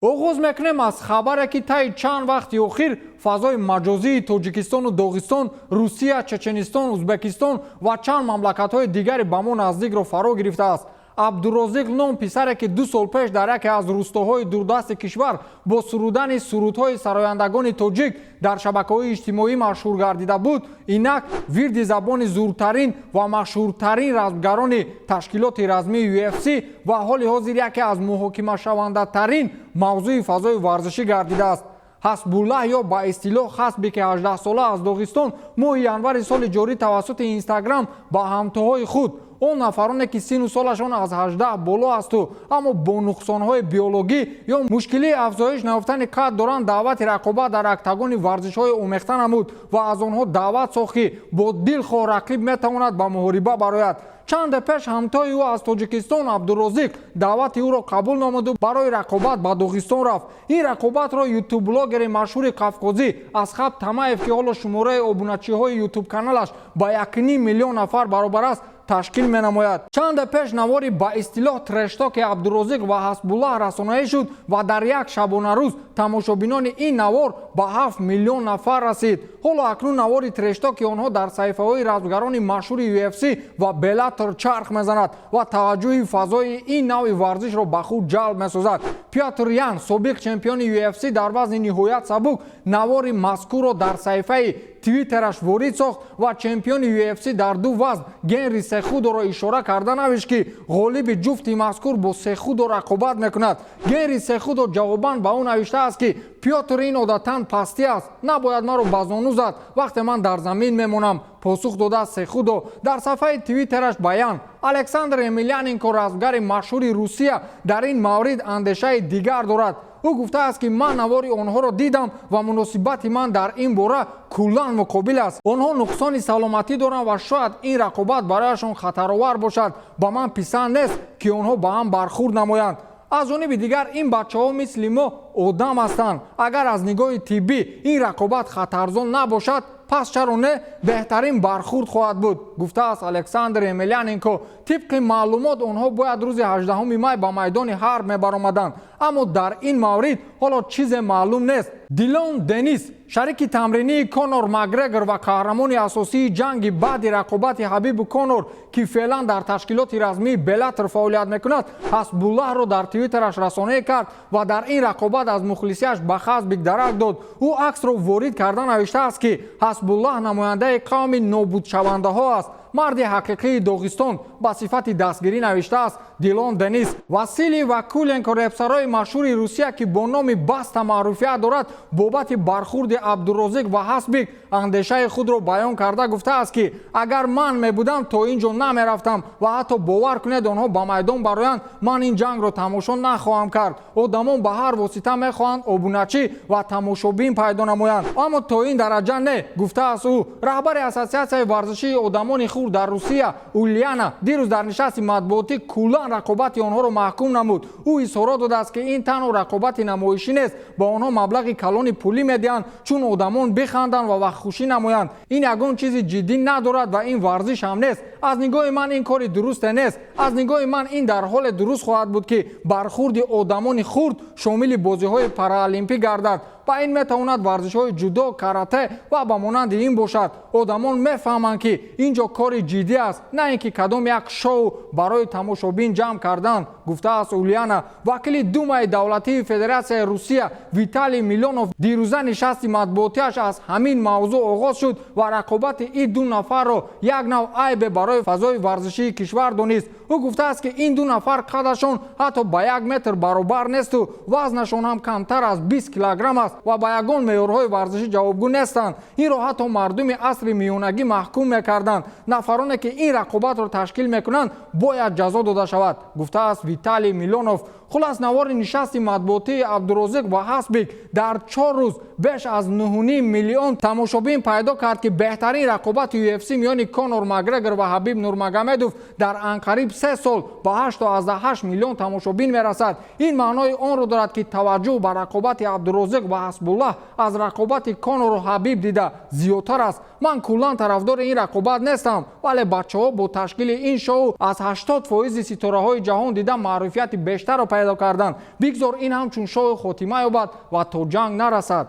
оғоз мекунем аз хабаре ки таи чанд вақти охир фазои маҷозии тоҷикистону доғистон, русия, чеченистон, узбекистон ва чанд мамлакатҳои дигаре ба мо наздикро фаро гирифтааст. абдурозиқ ном писаре ки 2 сол пеш дар яке аз рӯстоҳои дурдасти кишвар бо сурудани сурудҳои сарояндагони тоҷик дар шабакаҳои иҷтимоӣ машҳур гардида буд, инак вирди забони зуртарин ва машҳуртарин размгарони ташкилоти размии UFC ва ҳоли ҳозир яке аз муҳокимашавандатарин мавзӯи фазои варзишӣ гардидааст. ҳасбуллаҳ ё ба истилоҳ ҳасби ки 18-сола аз доғистон моҳи январи соли ҷорӣ тавассути инстаграм ба ҳамтоҳои худ он нафароне ки сину солашон аз 18 боло асту аммо бо нуқсонҳои биологӣ ё мушкилии афзоиш наёфтани қад доранд даъвати рақобат дар актагони варзишҳои омехта намуд ва аз онҳо даъват сохт ки бо дилхоҳ рақиб метавонад ба муҳориба барояд. чанде пеш ҳамтои ӯ аз тоҷикистон абдурозиқ даъвати ӯро қабул намуду барои рақобат ба доғистон рафт. ин рақобатро ютуб-блогери машҳури қавқозӣ Асхаб Тамаев ки ҳоло шумораи обуначиҳои ютуб-каналаш ба 1,5 миллион нафар баробар аст ташкил менамояд. чанде пеш навори ба истилоҳ трештоки Абдурозиқ ва Ҳасбуллаҳ расонаӣ шуд ва дар як шабонарӯз тамошобинони ин навор ба 7 миллион нафар расид. ҳоло акнун навори трештоки онҳо дар саҳифаҳои размгарони машҳури UFC ва Bellator чарх мезанад ва таваҷҷӯҳи фазои ин навъи варзишро ба худ ҷалб месозад. Пётр Ян, собиқ чемпиони UFC дар вазни ниҳоят сабук, навори мазкурро дар саҳифаи твиттераш ворид сохт ва чемпиони UFC дар ду вазн Генри Сехудоро ишора карда навишт ки ғолиби ҷуфти мазкур бо Сехудо рақобат мекунад. Генри Сехудо ҷавобан ба ӯ навиштааст ки Пётр ин одатан пастӣ аст, набояд маро ба зону зад вақте ман дар замин мемонам, посух додааст Сехудо. дар сафҳаи твиттераш баян. Александр Емельяненко размгари машҳури Русия дар ин маврид андешаи дигар дорад. ӯ гуфтааст ки ман навори онҳоро дидам ва муносибати ман дар ин бора куллан муқобил аст. онҳо нуқсони саломатӣ доранд ва шояд ин рақобат барояшон хатаровар бошад. ба ман писанд нест ки онҳо ба ҳам бархӯрд намоянд. аз ҷониби дигар ин бачаҳо мисли мо одам ҳастанд. агар аз нигоҳи тиббӣ ин рақобат хатарзон набошад, пас чаро не беҳтарин бархӯрд хоҳад буд, гуфтааст Александр Емельяненко. тибқи маълумот онҳо бояд рӯзи 18 май ба майдони ҳарб мебаромаданд, аммо дар ин маврид ҳоло чизе маълум нест. Дилон Денис, шарики тамринии Конор Макгрегор ва қаҳрамони асосии ҷанги баъди рақобати Ҳабибу Конор ки феълан дар ташкилоти размии Bellator фаъолият мекунад, Ҳасбуллаҳро дар твиттераш расонае кард ва дар ин рақобат аз мухлисиаш ба Хазбик дарак дод. ӯ аксро ворид карда навиштааст ки Ҳасбуллаҳ намояндаи қавми нобудшавандаҳо аст. марди ҳақиқии доғистон ба сифати дастгирӣ навиштааст Дилон Денис. Василий Вакуленко, репсарои машҳури Русия ки бо номи Баста маъруфият дорад, бобати бархӯрди Абдурозиқ ва Ҳасбик андешаи худро баён карда гуфтааст ки агар ман мебудам то ин ҷо намерафтам ва ҳатто бовар кунед онҳо ба майдон бароянд, ман ин ҷангро тамошо нахоҳам кард. одамон ба ҳар восита мехоҳанд обуначӣ ва тамошобин пайдо намоянд, аммо то ин дараҷа не, гуфтааст ӯ. раҳбари ассотсиатсияи варзишии одамони хурд дар Русия Ульяна дирӯз дар нишасти матбуотӣ куллан рақобати онҳоро маҳкум намуд. ӯ изҳорот додааст ки ин танҳо рақобати намоишӣ нест, ба онҳо маблағи калони пулӣ медиҳанд чун одамон биханданд ва вақтхушӣ намоянд. ин ягон чизи ҷиддӣ надорад ва ин варзиш ҳам нест. аз нигоҳи ман ин кори дурусте нест. аз нигоҳи ман ин дар ҳоле дуруст хоҳад буд ки бархӯрди одамони хурд шомили бозиҳои паралимпӣ гардад. ба ин метавонад варзишҳои ҷудо, карате ва ба монанди ин бошад. одамон мефаҳманд ки ин ҷо кори ҷиддӣ аст, на ин ки кадом як шоу барои тамошобин ҷамъ кардан, гуфтааст Ульяна. вакили Думаи давлатии Федератсияи Русия Виталий Милонов дирӯза нишасти матбуотиаш аз ҳамин мавзӯъ оғоз шуд ва рақобати ин ду нафарро як нав айбе барои фазои варзишии кишвар донист. ӯ гуфтааст ки ин ду нафар қадашон ҳатто ба 1 метр баробар несту вазнашон ҳам камтар аз 20 килограмм аст ва ба ягон меъёрҳои варзишӣ ҷавобгӯ нестанд. инро ҳатто мардуми асри миёнагӣ маҳкум мекарданд. нафароне ки ин рақобатро ташкил мекунанд бояд ҷазо дода шавад, гуфтааст Виталий Милонов. хулас навори нишасти матбуотии Абдурозиқ ва Ҳасбик дар 4 рӯз беш аз 9.5 миллион тамошобин пайдо кард ки беҳтарин рақобати UFC миёни Конор Макгрегор ва Ҳабиб Нурмагомедов дар анқариб 3 сол ба 88 миллион тамошобин мерасад. ин маънои онро дорад ки таваҷҷӯҳ ба рақобати Абдурозиқ ва Ҳасбуллаҳ аз рақобати Конору Ҳабиб дида зиёдтар аст ман куллан тарафдори ин рақобат нестам, вале бачаҳо бо ташкили ин шоу аз 80% ситораҳои ҷаҳон дида маъруфияти бештарро пайдо карданд. бигзор ин ҳамчун шоу хотима ёбад ва то ҷанг нарасад.